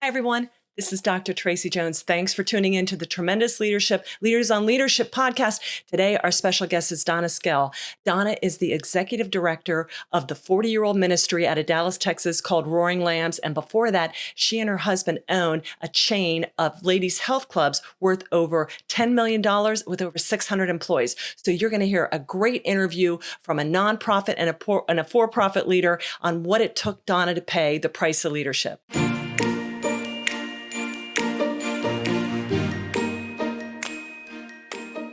Hi, everyone. This is Dr. Tracy Jones. Thanks for tuning in to the Tremendous Leaders on Leadership podcast. Today, our special guest is Donna Skell. Donna is the executive director of the 40-year-old ministry out of Dallas, Texas called Roaring Lambs. And before that, she and her husband own a chain of ladies' health clubs worth over $10 million with over 600 employees. So you're going to hear a great interview from a nonprofit and a for-profit leader on what it took Donna to pay the price of leadership.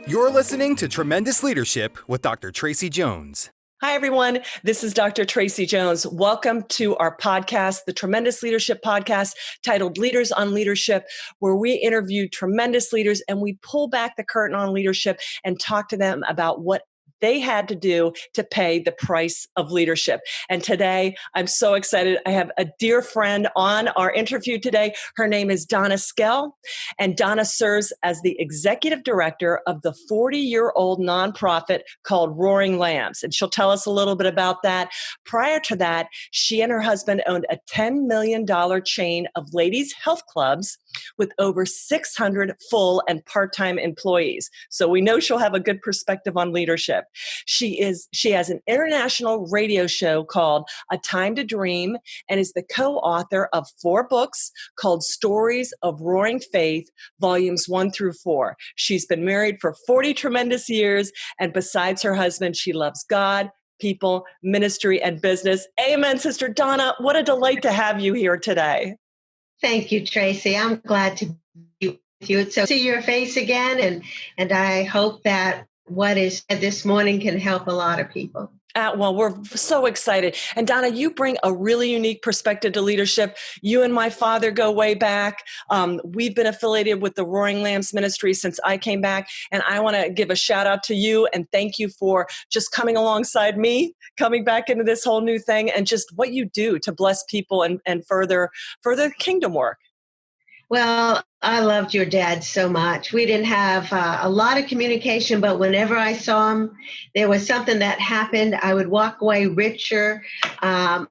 You're listening to Tremendous Leadership with Dr. Tracy Jones. Hi, everyone. This is Dr. Tracy Jones. Welcome to our podcast, the Tremendous Leadership Podcast, titled Leaders on Leadership, where we interview tremendous leaders and we pull back the curtain on leadership and talk to them about what they had to do to pay the price of leadership. And today, I'm so excited. I have a dear friend on our interview today. Her name is Donna Skell, and Donna serves as the executive director of the 40-year-old nonprofit called Roaring Lambs. And she'll tell us a little bit about that. Prior to that, she and her husband owned a $10 million chain of ladies' health clubs with over 600 full and part-time employees. So we know she'll have a good perspective on leadership. She has an international radio show called A Time to Dream and is the co-author of 4 books called Stories of Roaring Faith, volumes 1 through 4. She's been married for 40 tremendous years, and besides her husband, she loves God, people, ministry, and business. Amen, Sister Donna. What a delight to have you here today. Thank you, Tracy. I'm glad to be with you. So see your face again, and I hope that what is said this morning can help a lot of people. Well, we're so excited. And Donna, you bring a really unique perspective to leadership. You and my father go way back. We've been affiliated with the Roaring Lambs ministry since I came back. And I want to give a shout out to you and thank you for just coming alongside me, coming back into this whole new thing, and just what you do to bless people and further kingdom work. Well, I loved your dad so much. We didn't have a lot of communication, but whenever I saw him, there was something that happened. I would walk away richer. And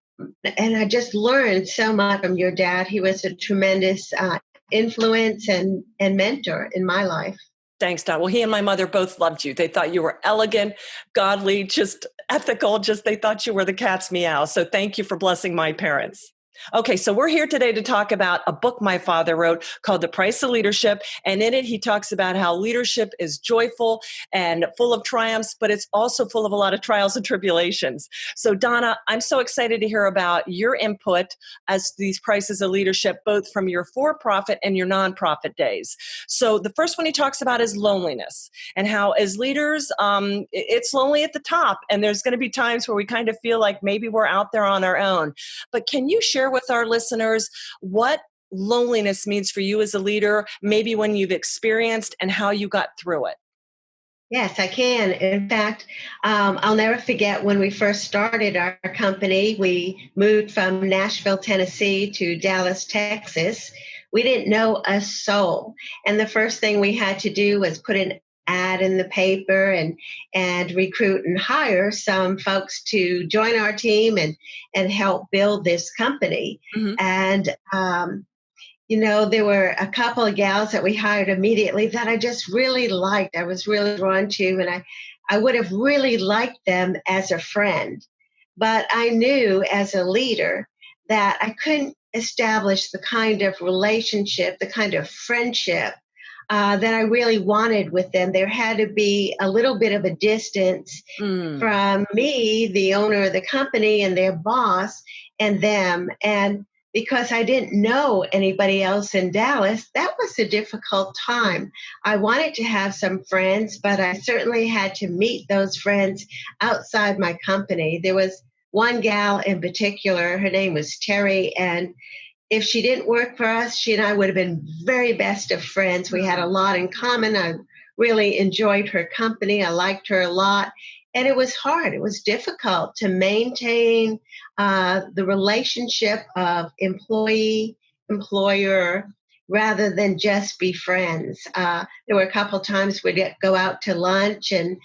I just learned so much from your dad. He was a tremendous influence and mentor in my life. Thanks, Don. Well, he and my mother both loved you. They thought you were elegant, godly, just ethical, they thought you were the cat's meow. So thank you for blessing my parents. Okay, so we're here today to talk about a book my father wrote called The Price of Leadership. And in it, he talks about how leadership is joyful and full of triumphs, but it's also full of a lot of trials and tribulations. So Donna, I'm so excited to hear about your input as these prices of leadership, both from your for-profit and your nonprofit days. So the first one he talks about is loneliness and how as leaders, it's lonely at the top. And there's going to be times where we kind of feel like maybe we're out there on our own. But can you share with our listeners what loneliness means for you as a leader, maybe when you've experienced and how you got through it? Yes, I can. In fact, I'll never forget when we first started our company. We moved from Nashville, Tennessee to Dallas, Texas. We didn't know a soul. And the first thing we had to do was put an ad in the paper and recruit and hire some folks to join our team and help build this company. Mm-hmm. And, there were a couple of gals that we hired immediately that I just really liked. I was really drawn to, and I would have really liked them as a friend. But I knew as a leader that I couldn't establish the kind of relationship, the kind of friendship that I really wanted with them. There had to be a little bit of a distance from me, the owner of the company, and their boss, and them. And because I didn't know anybody else in Dallas, that was a difficult time. I wanted to have some friends, but I certainly had to meet those friends outside my company. There was one gal in particular, her name was Terry, and if she didn't work for us, she and I would have been very best of friends. We had a lot in common. I really enjoyed her company. I liked her a lot. And it was hard. It was difficult to maintain the relationship of employee-employer rather than just be friends. There were a couple of times we'd go out to lunch and,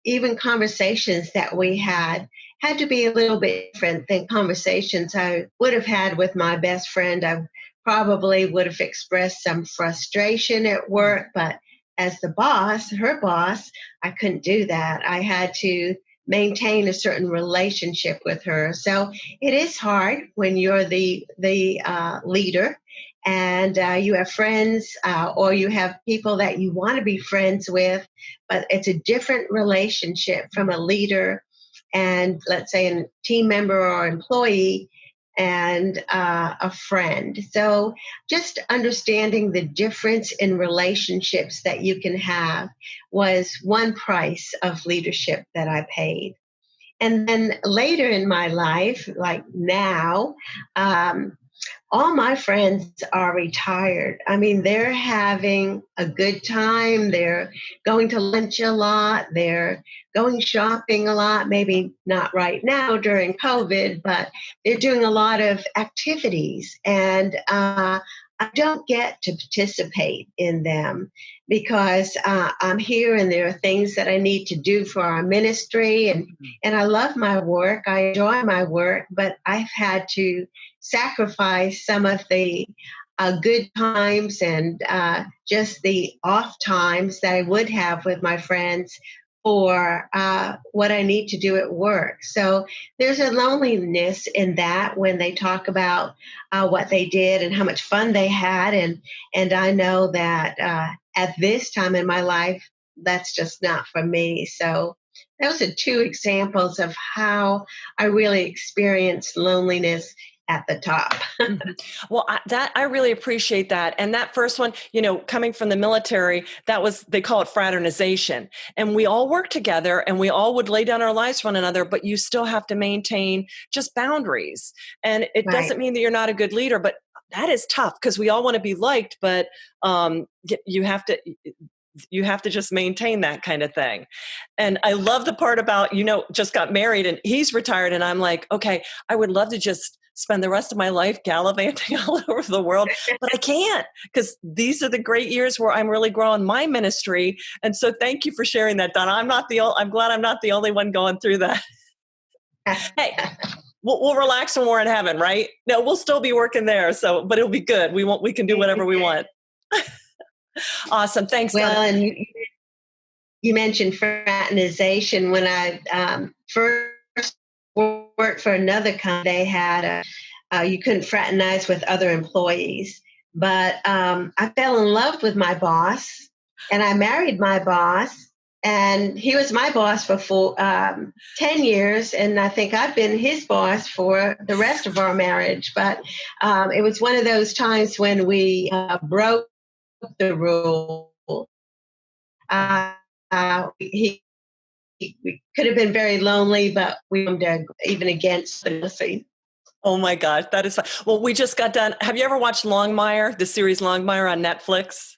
even conversations that we had to be a little bit different than conversations I would have had with my best friend. I probably would have expressed some frustration at work, but as the boss, her boss, I couldn't do that. I had to maintain a certain relationship with her. So it is hard when you're the leader and you have friends or you have people that you want to be friends with, but it's a different relationship from a leader and, let's say, a team member or employee and a friend. So just understanding the difference in relationships that you can have was one price of leadership that I paid. And then later in my life, like now, all my friends are retired. I mean, they're having a good time. They're going to lunch a lot. They're going shopping a lot. Maybe not right now during COVID, but they're doing a lot of activities. And I don't get to participate in them because I'm here and there are things that I need to do for our ministry. And I love my work. I enjoy my work, but I've had to sacrifice some of the good times and just the off times that I would have with my friends for what I need to do at work. So there's a loneliness in that when they talk about what they did and how much fun they had. And I know that at this time in my life, that's just not for me. So those are two examples of how I really experienced loneliness at the top. Well, I really appreciate that. And that first one, coming from the military, they call it fraternization. And we all work together and we all would lay down our lives for one another, but you still have to maintain just boundaries. And it doesn't mean that you're not a good leader, but that is tough because we all want to be liked, but you have to just maintain that kind of thing. And I love the part about, just got married and he's retired. And I'm like, okay, I would love to just spend the rest of my life gallivanting all over the world, but I can't because these are the great years where I'm really growing my ministry. And so thank you for sharing that, Donna. I'm glad I'm not the only one going through that. Hey, we'll relax when we're in heaven, right? No, we'll still be working there. But it'll be good. We can do whatever we want. Awesome. Thanks, Well, Donna. and you mentioned fraternization. When I first worked for another company, they had you couldn't fraternize with other employees. But I fell in love with my boss, and I married my boss, and he was my boss for 10 years, and I think I've been his boss for the rest of our marriage. But it was one of those times when we broke the rule. We could have been very lonely, but we even against the. Oh my gosh, that is fun. Well, we just got done. Have you ever watched Longmire, the series Longmire on Netflix?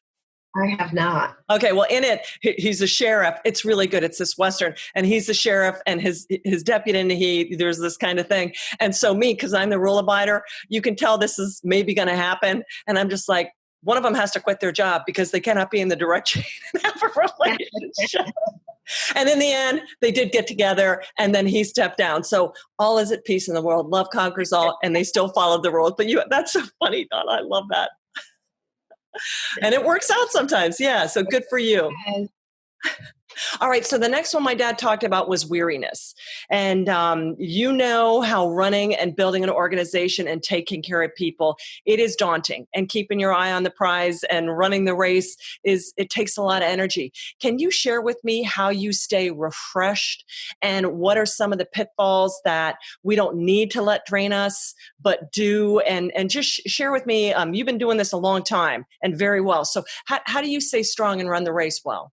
I have not. Okay, well, in it, he's a sheriff. It's really good. It's this Western, and he's the sheriff, and his deputy, and there's this kind of thing. And so me, because I'm the rule abider, you can tell this is maybe going to happen. And I'm just like, one of them has to quit their job because they cannot be in the direct chain and have a relationship. And in the end, they did get together, and then he stepped down. So all is at peace in the world. Love conquers all, and they still followed the rules. But that's so funny, Donna. I love that. And it works out sometimes. Yeah. So good for you. All right. So the next one my dad talked about was weariness. And how running and building an organization and taking care of people, it is daunting. And keeping your eye on the prize and running the race it takes a lot of energy. Can you share with me how you stay refreshed and what are some of the pitfalls that we don't need to let drain us, but do? And just share with me, you've been doing this a long time and very well. So how do you stay strong and run the race well?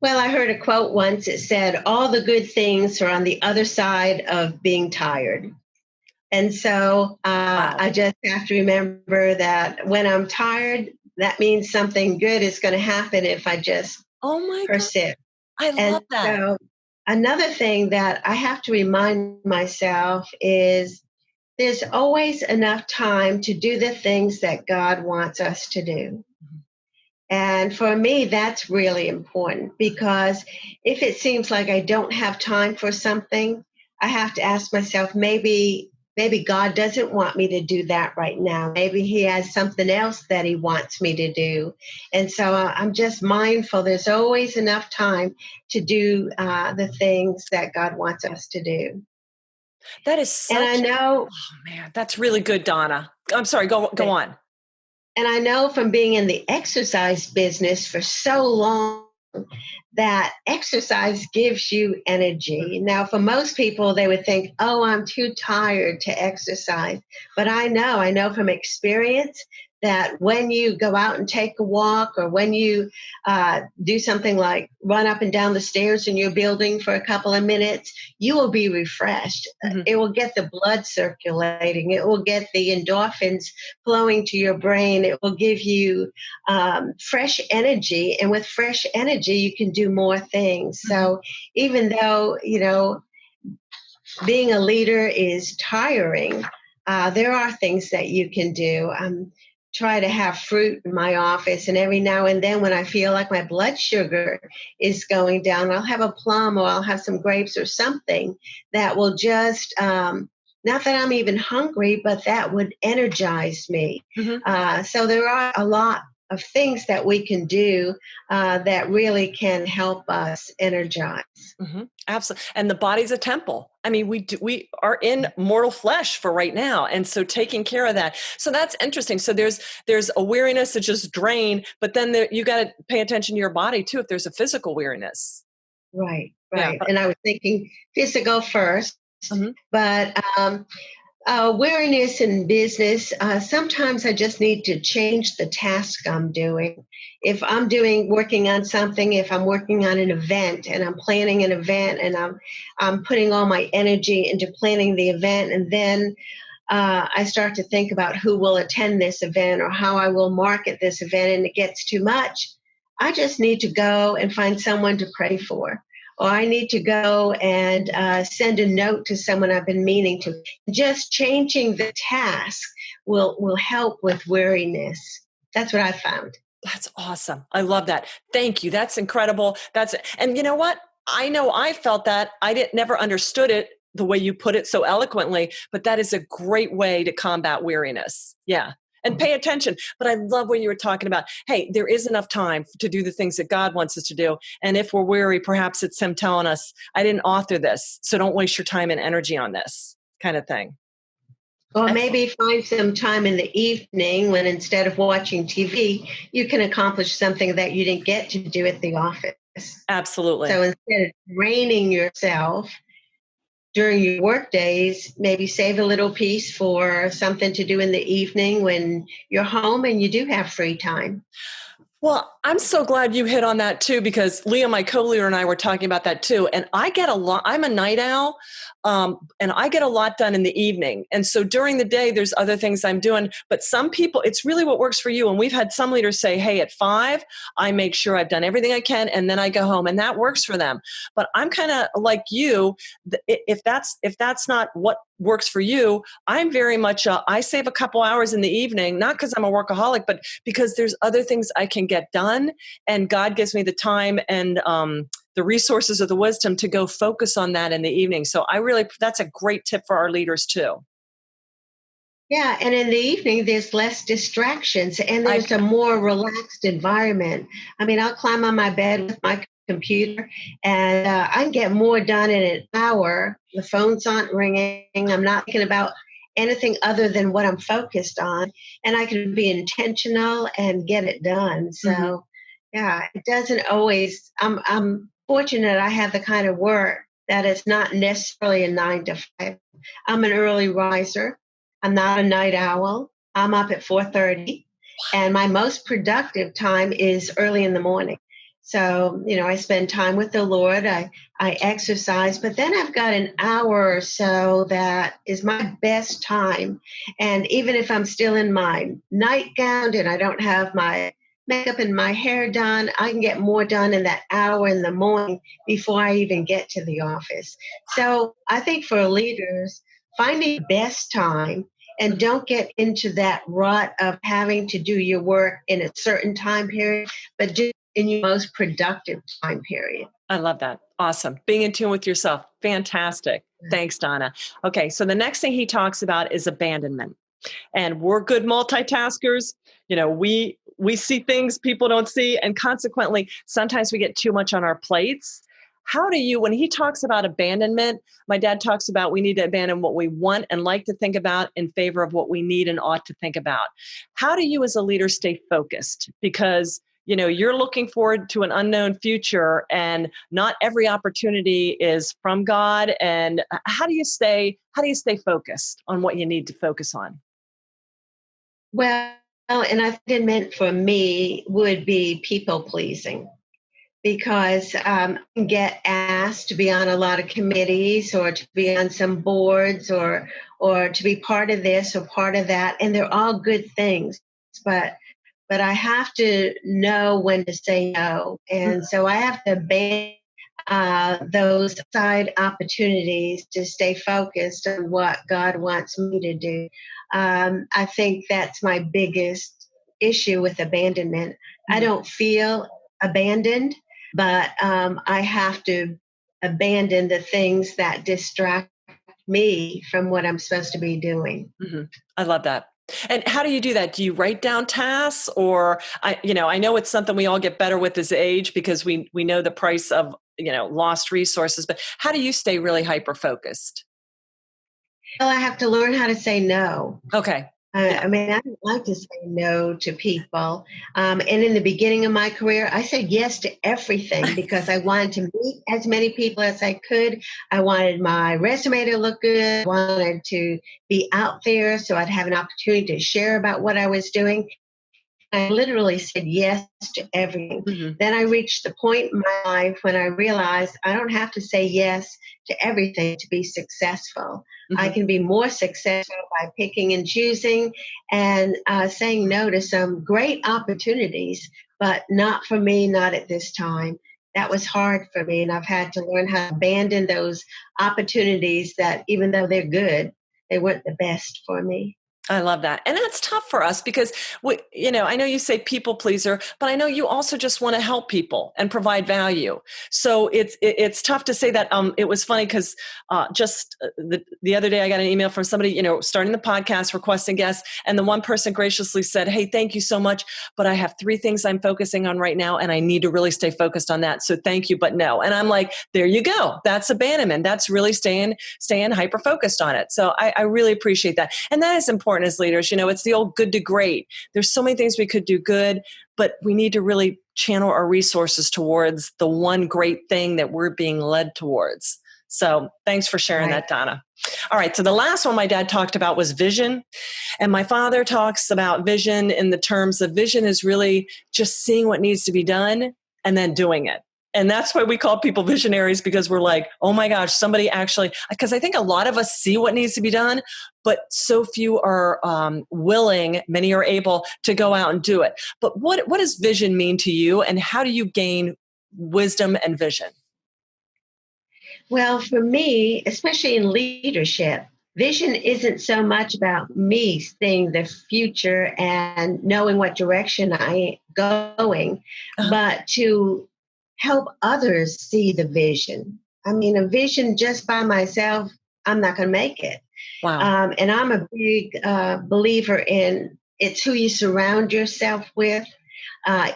Well, I heard a quote once. It said, all the good things are on the other side of being tired. And so Wow. I just have to remember that when I'm tired, that means something good is going to happen if I just persist. I love that. So another thing that I have to remind myself is there's always enough time to do the things that God wants us to do. And for me, that's really important because if it seems like I don't have time for something, I have to ask myself, maybe maybe God doesn't want me to do that right now. Maybe he has something else that he wants me to do. And so I'm just mindful. There's always enough time to do the things that God wants us to do. That is And I such, know oh man, that's really good, Donna. I'm sorry, go on. And I know from being in the exercise business for so long that exercise gives you energy. Now, for most people, they would think, oh, I'm too tired to exercise. But I know from experience that when you go out and take a walk, or when you do something like run up and down the stairs in your building for a couple of minutes, you will be refreshed. Mhm. It will get the blood circulating. It will get the endorphins flowing to your brain. It will give you fresh energy. And with fresh energy, you can do more things. So even though, being a leader is tiring, there are things that you can do. Try to have fruit in my office, and every now and then when I feel like my blood sugar is going down, I'll have a plum, or I'll have some grapes or something that will just not that I'm even hungry, but that would energize me. So there are a lot of things that we can do that really can help us energize. Absolutely. And the body's a temple. I mean, we are in mortal flesh for right now. And so taking care of that. So that's interesting. So there's a weariness that just drain, but then you got to pay attention to your body too, if there's a physical weariness. Right. Yeah. And I was thinking physical first, but weariness in business, sometimes I just need to change the task I'm doing. If I'm working on something, if I'm working on an event and I'm planning an event, and I'm putting all my energy into planning the event, and then I start to think about who will attend this event or how I will market this event, and it gets too much, I just need to go and find someone to pray for. Or I need to go and send a note to someone I've been meaning to. Just changing the task will help with weariness. That's what I found. That's awesome. I love that. Thank you. That's incredible. And you know what? I know I felt that. Never understood it the way you put it so eloquently, but that is a great way to combat weariness. Yeah. And pay attention. But I love what you were talking about. Hey, there is enough time to do the things that God wants us to do. And if we're weary, perhaps it's him telling us, I didn't author this, so don't waste your time and energy on this kind of thing. Or maybe find some time in the evening when, instead of watching TV, you can accomplish something that you didn't get to do at the office. Absolutely. So instead of draining yourself during your work days, maybe save a little piece for something to do in the evening when you're home and you do have free time. Well, I'm so glad you hit on that too, because Leah, my co-leader, and I were talking about that too. And I get a lot, I'm a night owl, and I get a lot done in the evening. And so during the day, there's other things I'm doing. But some people, it's really what works for you. And we've had some leaders say, hey, at 5, I make sure I've done everything I can, and then I go home, and that works for them. But I'm kind of like you. If that's not what works for you, I'm very much, I save a couple hours in the evening, not because I'm a workaholic, but because there's other things I can get done. And God gives me the time and the resources or the wisdom to go focus on that in the evening. So that's a great tip for our leaders too. Yeah, and in the evening, there's less distractions and there's a more relaxed environment. I mean, I'll climb on my bed with my computer and I can get more done in an hour. The phones aren't ringing. I'm not thinking about anything other than what I'm focused on, and I can be intentional and get it done. So, yeah, it doesn't always. I'm fortunate I have the kind of work that is not necessarily a 9 to 5. I'm an early riser. I'm not a night owl. I'm up at 4:30, and my most productive time is early in the morning. So, I spend time with the Lord. I exercise, but then I've got an hour or so that is my best time. And even if I'm still in my nightgown and I don't have my makeup and my hair done, I can get more done in that hour in the morning before I even get to the office. So I think for leaders, finding the best time, and don't get into that rut of having to do your work in a certain time period, but do it in your most productive time period. I love that. Awesome. Being in tune with yourself. Fantastic. Thanks, Donna. Okay. So the next thing he talks about is abandonment. And we're good multitaskers. We see things people don't see. And consequently, sometimes we get too much on our plates. How do you, when he talks about abandonment, my dad talks about we need to abandon what we want and like to think about in favor of what we need and ought to think about. How do you as a leader stay focused? Because you're looking forward to an unknown future and not every opportunity is from God. And how do you stay focused on what you need to focus on? Well, and abandonment for me would be people pleasing, because I get asked to be on a lot of committees or to be on some boards or to be part of this or part of that, and they're all good things, but I have to know when to say no, and so I have to ban those side opportunities to stay focused on what God wants me to do. I think that's my biggest issue with abandonment. I don't feel abandoned, but I have to abandon the things that distract me from what I'm supposed to be doing. Mm-hmm. I love that. And how do you do that? Do you write down tasks, or I know it's something we all get better with as age because we know the price of lost resources. But how do you stay really hyper focused? Well, I have to learn how to say no. Okay. I mean, I don't like to say no to people. And in the beginning of my career, I said yes to everything because I wanted to meet as many people as I could. I wanted my resume to look good. I wanted to be out there so I'd have an opportunity to share about what I was doing. I literally said yes to everything. Mm-hmm. Then I reached the point in my life when I realized I don't have to say yes to everything to be successful. Mm-hmm. I can be more successful by picking and choosing and saying no to some great opportunities, but not for me, not at this time. That was hard for me, and I've had to learn how to abandon those opportunities that, even though they're good, they weren't the best for me. I love that. And that's tough for us because I know you say people pleaser, but I know you also just want to help people and provide value. So it's tough to say that. It was funny because just the other day I got an email from somebody, starting the podcast, requesting guests. And the one person graciously said, "Hey, thank you so much, but I have 3 things I'm focusing on right now and I need to really stay focused on that. So thank you, but no." And I'm like, there you go. That's abandonment. That's really staying hyper focused on it. So I really appreciate that. And that is important as leaders. It's the old good to great. There's so many things we could do good, but we need to really channel our resources towards the one great thing that we're being led towards. So thanks for sharing that, Donna. All right. So the last one my dad talked about was vision. And my father talks about vision in the terms of vision is really just seeing what needs to be done and then doing it. And that's why we call people visionaries, because we're like, oh my gosh, somebody actually, because I think a lot of us see what needs to be done, but so few are willing, many are able to go out and do it. But what does vision mean to you, and how do you gain wisdom and vision? Well, for me, especially in leadership, vision isn't so much about me seeing the future and knowing what direction I am going, but to help others see the vision. I mean, a vision just by myself, I'm not going to make it. Wow. And I'm a big believer in it's who you surround yourself with,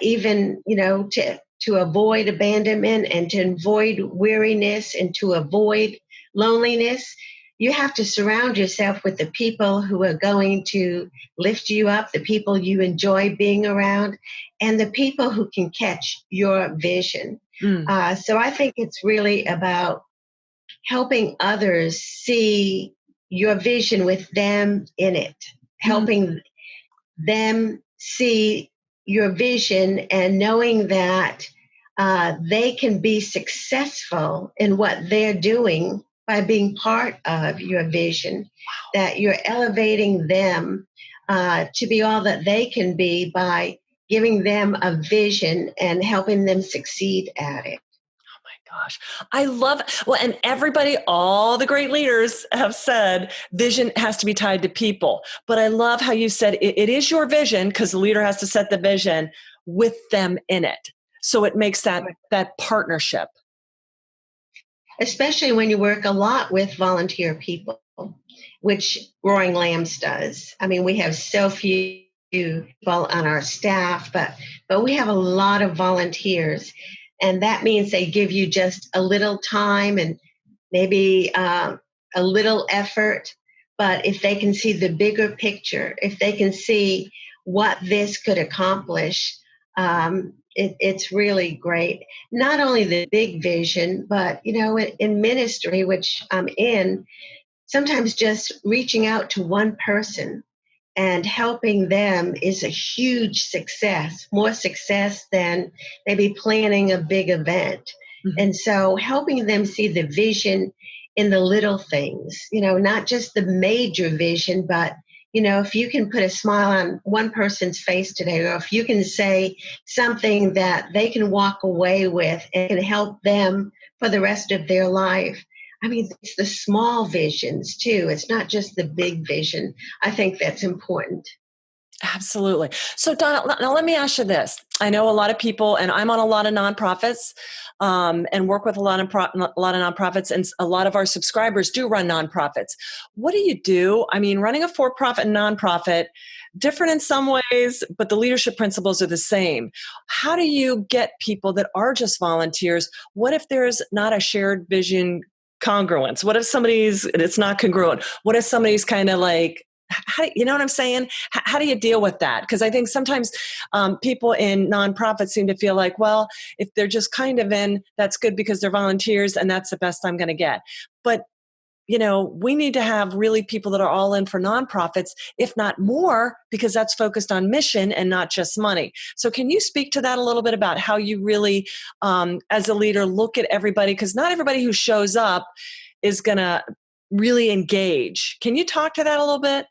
even, to avoid abandonment and to avoid weariness and to avoid loneliness. You have to surround yourself with the people who are going to lift you up, the people you enjoy being around, and the people who can catch your vision. So I think it's really about helping others see your vision with them in it, helping them see your vision and knowing that they can be successful in what they're doing by being part of your vision, that you're elevating them to be all that they can be by giving them a vision and helping them succeed at it. Gosh, I love it. Well, and everybody, all the great leaders have said vision has to be tied to people. But I love how you said it is your vision, because the leader has to set the vision with them in it. So it makes that partnership. especially when you work a lot with volunteer people, which Roaring Lambs does. I mean, we have so few people on our staff, but we have a lot of volunteers. And that means they give you just a little time and maybe a little effort. But if they can see the bigger picture, if they can see what this could accomplish, it's really great. Not only the big vision, but, in ministry, which I'm in, sometimes just reaching out to one person and helping them is a huge success, more success than maybe planning a big event. Mm-hmm. And so helping them see the vision in the little things, not just the major vision, but if you can put a smile on one person's face today, or if you can say something that they can walk away with and can help them for the rest of their life. I mean, it's the small visions too. It's not just the big vision. I think that's important. Absolutely. So Donna, now let me ask you this. I know a lot of people, and I'm on a lot of nonprofits, and work with a lot of nonprofits, and a lot of our subscribers do run nonprofits. What do you do? I mean, running a for-profit and nonprofit, different in some ways, but the leadership principles are the same. How do you get people that are just volunteers? What if there's not a shared vision congruence? What if it's not congruent? What if somebody's kind of like, you know what I'm saying? How do you deal with that? Because I think sometimes people in nonprofits seem to feel like, well, if they're just kind of in, that's good because they're volunteers and that's the best I'm going to get. But, we need to have really people that are all in for nonprofits, if not more, because that's focused on mission and not just money. So can you speak to that a little bit about how you really, as a leader, look at everybody? Because not everybody who shows up is going to really engage. Can you talk to that a little bit?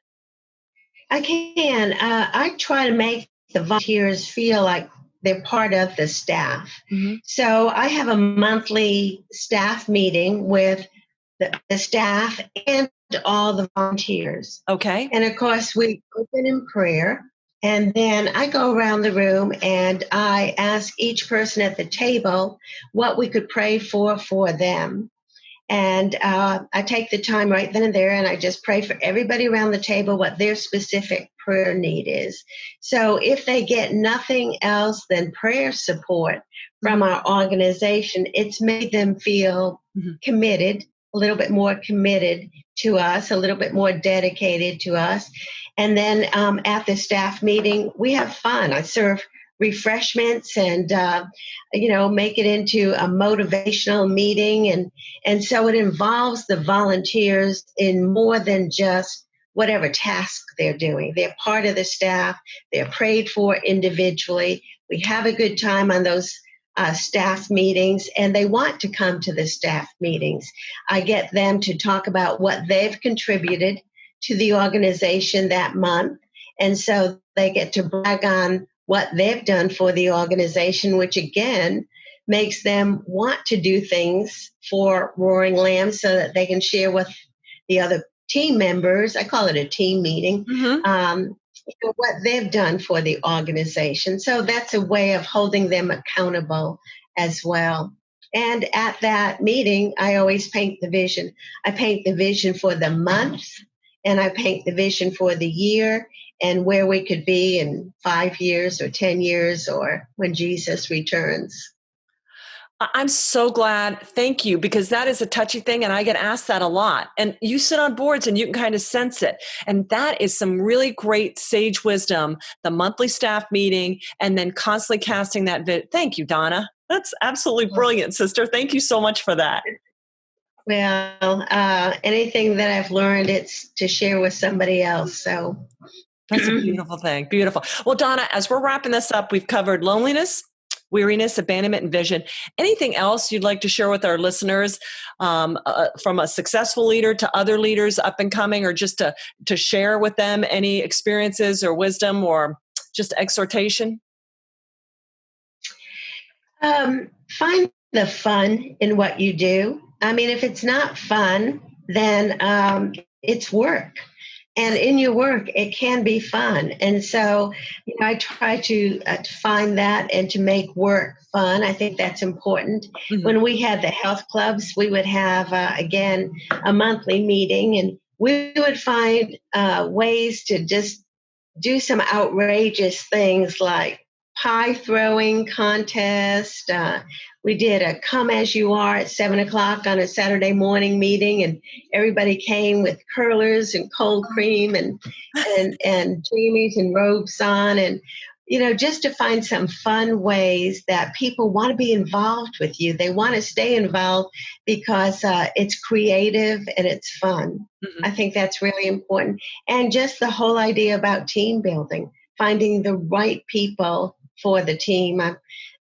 I can. I try to make the volunteers feel like they're part of the staff. Mm-hmm. So I have a monthly staff meeting with the staff and all the volunteers. Okay. And of course, we open in prayer. And then I go around the room and I ask each person at the table what we could pray for them. And I take the time right then and there, and I just pray for everybody around the table what their specific prayer need is. So if they get nothing else than prayer support from our organization, it's made them feel committed, a little bit more committed to us, a little bit more dedicated to us. And then at the staff meeting, we have fun. I serve refreshments and make it into a motivational meeting, and so it involves the volunteers in more than just whatever task they're doing. They're part of the staff. They're prayed for individually. We have a good time on those staff meetings, and they want to come to the staff meetings. I get them to talk about what they've contributed to the organization that month, and so they get to brag on what they've done for the organization, which again makes them want to do things for Roaring Lambs so that they can share with the other team members. I call it a team meeting, what they've done for the organization. So that's a way of holding them accountable as well. And at that meeting, I always paint the vision. I paint the vision for the month, and I paint the vision for the year, and where we could be in 5 years or 10 years or when Jesus returns. I'm so glad. Thank you, because that is a touchy thing, and I get asked that a lot. And you sit on boards and you can kind of sense it. And that is some really great sage wisdom, the monthly staff meeting, and then constantly casting that Thank you, Donna. That's absolutely brilliant, sister. Thank you so much for that. Well, anything that I've learned, it's to share with somebody else. So that's a beautiful thing. Beautiful. Well, Donna, as we're wrapping this up, we've covered loneliness, weariness, abandonment, and vision. Anything else you'd like to share with our listeners, from a successful leader to other leaders up and coming, or just to share with them any experiences or wisdom or just exhortation? Find the fun in what you do. I mean, if it's not fun, then it's work. And in your work, it can be fun. And so, I try to find that and to make work fun. I think that's important. Mhm. When we had the health clubs, we would have, again, a monthly meeting, and we would find ways to just do some outrageous things like pie throwing contest. We did a come as you are at 7 o'clock on a Saturday morning meeting, and everybody came with curlers and cold cream and jammies and robes on, and just to find some fun ways that people want to be involved with you. They want to stay involved because it's creative and it's fun. Mhm. I think that's really important. And just the whole idea about team building, finding the right people for the team.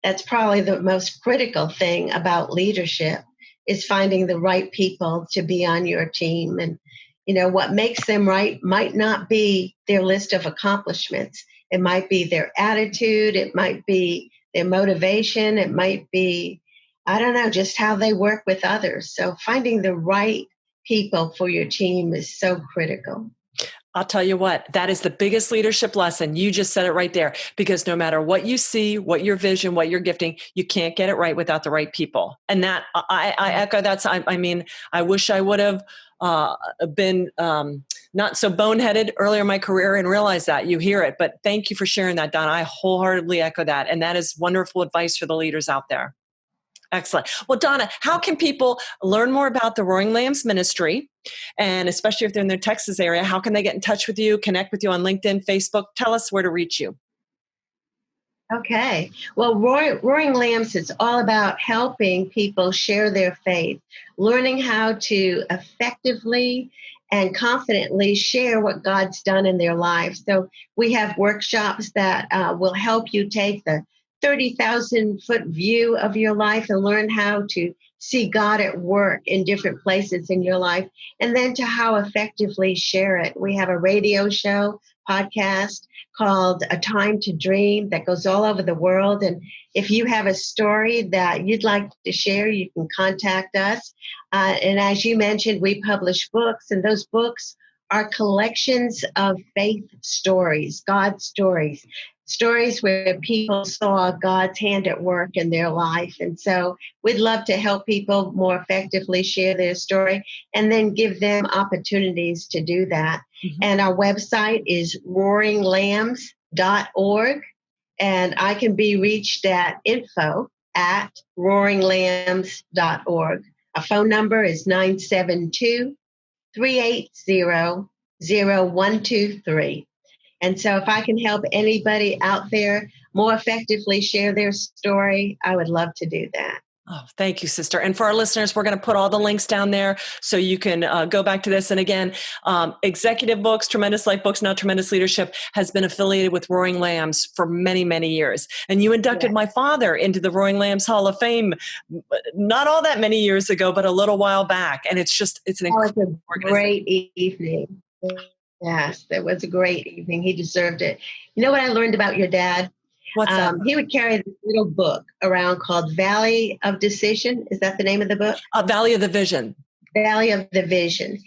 That's probably the most critical thing about leadership, is finding the right people to be on your team. And, what makes them right might not be their list of accomplishments. It might be their attitude. It might be their motivation. It might be, I don't know, just how they work with others. So finding the right people for your team is so critical. I'll tell you what, that is the biggest leadership lesson. You just said it right there, because no matter what you see, what your vision, what you're gifting, you can't get it right without the right people. And that I echo that. I mean, I wish I would have been not so boneheaded earlier in my career and realized that. You hear it, but thank you for sharing that, Donna. I wholeheartedly echo that. And that is wonderful advice for the leaders out there. Excellent. Well, Donna, how can people learn more about the Roaring Lambs ministry? And especially if they're in the Texas area, how can they get in touch with you, connect with you on LinkedIn, Facebook? Tell us where to reach you. Okay. Well, Roaring Lambs is all about helping people share their faith, learning how to effectively and confidently share what God's done in their lives. So we have workshops that will help you take the 30,000-foot view of your life and learn how to see God at work in different places in your life, and then to how effectively share it. We have a radio show, podcast called A Time to Dream that goes all over the world. And if you have a story that you'd like to share, you can contact us. And as you mentioned, we publish books, and those books are collections of faith stories, God stories, stories where people saw God's hand at work in their life. And so we'd love to help people more effectively share their story and then give them opportunities to do that. Mm-hmm. And our website is roaringlambs.org. And I can be reached at info@roaringlambs.org. Our phone number is 972-380-0123. And so if I can help anybody out there more effectively share their story, I would love to do that. Oh, thank you, sister. And for our listeners, we're going to put all the links down there so you can go back to this. And again, Executive Books, Tremendous Life Books, Now Tremendous Leadership has been affiliated with Roaring Lambs for many, many years. And you inducted my father into the Roaring Lambs Hall of Fame not all that many years ago, but a little while back. And it's an incredible great evening. Yes, it was a great evening. He deserved it. You know what I learned about your dad? What's that? He would carry this little book around called Valley of Decision. Is that the name of the book? Valley of the Vision. Valley of the Vision.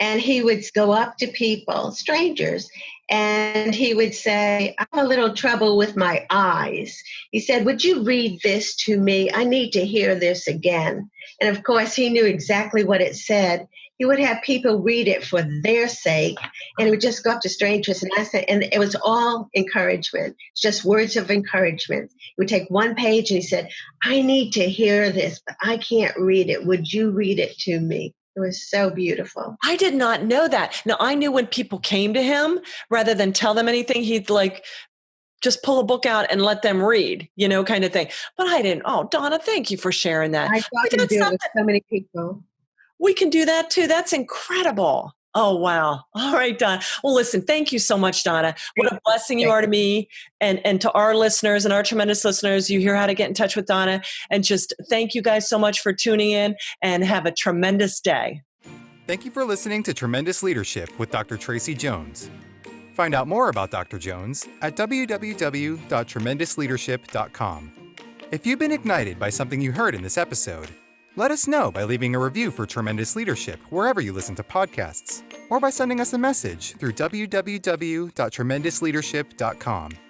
And he would go up to people, strangers, and he would say, I have a little trouble with my eyes. He said, would you read this to me? I need to hear this again. And of course, he knew exactly what it said. He would have people read it for their sake, and he would just go up to strangers and ask them, and it was all encouragement. It's just words of encouragement. He would take one page and he said, I need to hear this, but I can't read it. Would you read it to me? It was so beautiful. I did not know that. Now, I knew when people came to him, rather than tell them anything, he'd just pull a book out and let them read, kind of thing. But I didn't. Oh, Donna, thank you for sharing that. I thought you do it with so many people. We can do that too. That's incredible. Oh, wow. All right, Donna. Well, listen, thank you so much, Donna. What a blessing you are to me and to our listeners and our tremendous listeners. You hear how to get in touch with Donna. And just thank you guys so much for tuning in, and have a tremendous day. Thank you for listening to Tremendous Leadership with Dr. Tracy Jones. Find out more about Dr. Jones at www.tremendousleadership.com. If you've been ignited by something you heard in this episode, Let us know by leaving a review for Tremendous Leadership wherever you listen to podcasts, or by sending us a message through www.tremendousleadership.com.